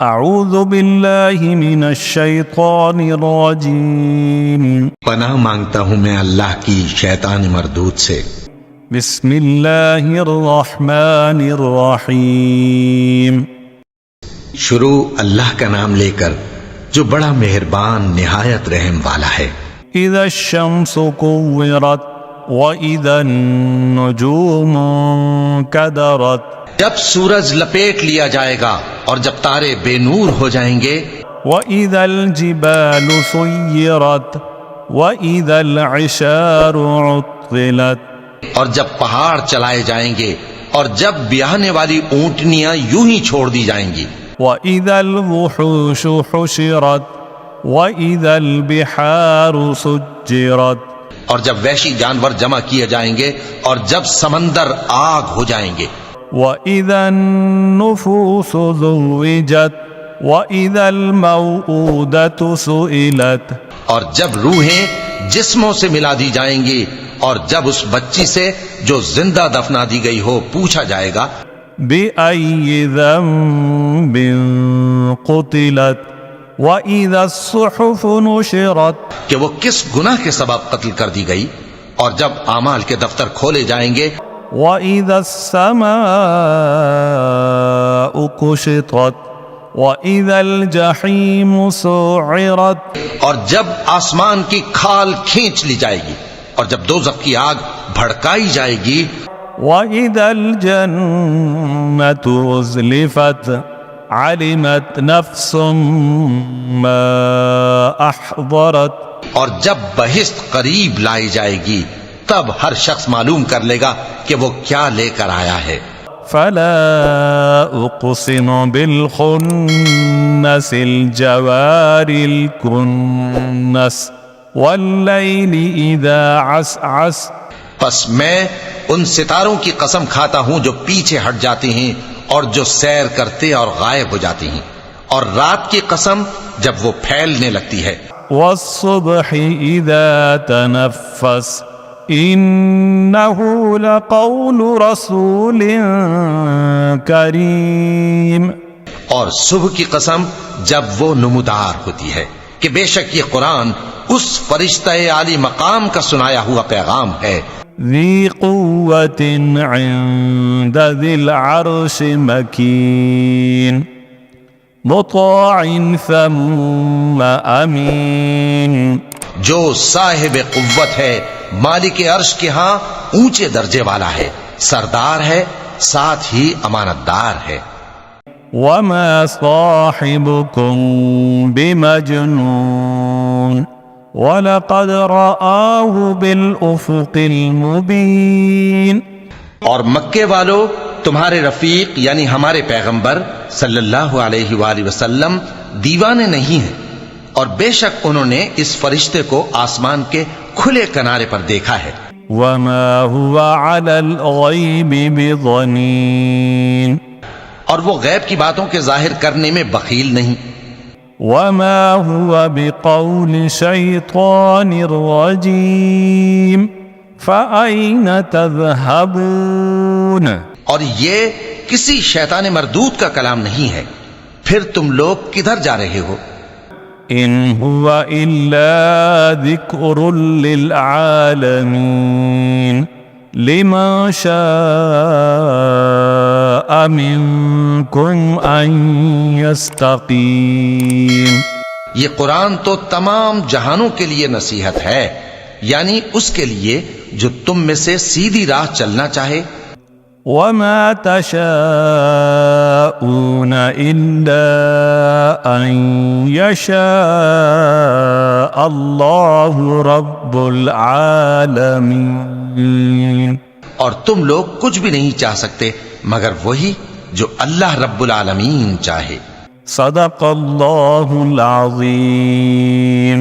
اعوذ باللہ من الشیطان الرجیم پناہ مانگتا ہوں میں اللہ کی شیطان مردود سے۔ بسم اللہ الرحمن الرحیم شروع اللہ کا نام لے کر جو بڑا مہربان نہایت رحم والا ہے۔ اذا الشمس کورت واذا النجوم انکدرت جب سورج لپیٹ لیا جائے گا اور جب تارے بے نور ہو جائیں گے۔ وَإِذَا الْجِبَالُ سُيِّرَتْ وَإِذَا الْعِشَارُ عُطِّلَتْ اور جب پہاڑ چلائے جائیں گے اور جب بیاہنے والی اونٹنیاں یوں ہی چھوڑ دی جائیں گی۔ وَإِذَا الْوُحُوشُ حُشِرَتْ وَإِذَا الْبِحَارُ سُجِّرَتْ اور جب وحشی جانور جمع کیے جائیں گے اور جب سمندر آگ ہو جائیں گے۔ وَإِذَا النُّفُوسُ زُوِّجَتْ وَإِذَا الْمَوْءُودَةُ سُئِلَتْ اور جب روحیں جسموں سے ملا دی جائیں گی اور جب اس بچی سے جو زندہ دفنا دی گئی ہو پوچھا جائے گا۔ بِأَيِّ ذَنبٍ قُتِلَتْ وَإِذَا الصُّحُفُ نُشِرَتْ کہ وہ کس گناہ کے سبب قتل کر دی گئی، اور جب اعمال کے دفتر کھولے جائیں گے۔ وَإِذَا السَّمَاءُ كُشِطَتْ وَإِذَا الْجَحِيمُ سُعِّرَتْ اور جب آسمان کی کھال کھینچ لی جائے گی اور جب دوزخ کی آگ بھڑکائی جائے گی۔ وَإِذَا الْجَنَّةُ أُزْلِفَتْ عَلِمَتْ نَفْسٌ مَّا أَحْضَرَتْ اور جب بہشت قریب لائی جائے گی تب ہر شخص معلوم کر لے گا کہ وہ کیا لے کر آیا ہے۔ فَلَا أُقْسِمُ بِالْخُنَّسِ الْجَوَارِ الْكُنَّسِ وَاللَّيْلِ إِذَا عَسْعَسَ پس میں ان ستاروں کی قسم کھاتا ہوں جو پیچھے ہٹ جاتے ہیں اور جو سیر کرتے اور غائب ہو جاتے ہیں، اور رات کی قسم جب وہ پھیلنے لگتی ہے۔ وَالصُّبْحِ إِذَا تَنَفَّسَ إِنَّهُ لَقَوْلُ رَسُولٍ كَرِيمٍ اور صبح کی قسم جب وہ نمودار ہوتی ہے کہ بے شک یہ قرآن اس فرشتہ عالی مقام کا سنایا ہوا پیغام ہے۔ ذِي قُوَّةٍ عِندَ ذِي الْعَرْشِ مَكِينٍ مُطَاعٍ ثَمَّ أَمِينٍ جو صاحب قوت ہے، مالک عرش کے ہاں اونچے درجے والا ہے، سردار ہے، ساتھ ہی امانت دار ہے۔ وَمَا صَاحِبُكُم بِمَجْنُونٍ وَلَقَدْ رَآهُ بِالْأُفُقِ الْمُبِينِ اور مکے والو، تمہارے رفیق یعنی ہمارے پیغمبر صلی اللہ علیہ وآلہ وسلم دیوانے نہیں ہیں، اور بے شک انہوں نے اس فرشتے کو آسمان کے کھلے کنارے پر دیکھا ہے۔ وَمَا هُوَ عَلَى الْغَيْبِ بِضَنِينٍ اور وہ غیب کی باتوں کے ظاہر کرنے میں بخیل نہیں۔ وَمَا هُوَ بِقَوْلِ شَيْطَانٍ رَّجِيمٍ فَأَيْنَ تَذْهَبُونَ اور یہ کسی شیطان مردود کا کلام نہیں ہے، پھر تم لوگ کدھر جا رہے ہو؟ إِنْ هُوَ إِلَّا ذِكْرٌ لِّلْعَالَمِينَ لِمَن شَاءَ مِنكُمْ أَن يَسْتَقِيمَ یہ قرآن تو تمام جہانوں کے لیے نصیحت ہے، یعنی اس کے لیے جو تم میں سے سیدھی راہ چلنا چاہے۔ وَمَا تَشَاءُونَ إِلَّا أَن يَشَاءَ اللَّهُ رَبُّ الْعَالَمِينَ اور تم لوگ کچھ بھی نہیں چاہ سکتے مگر وہی جو اللہ رب العالمین چاہے۔ صدق اللہ العظیم۔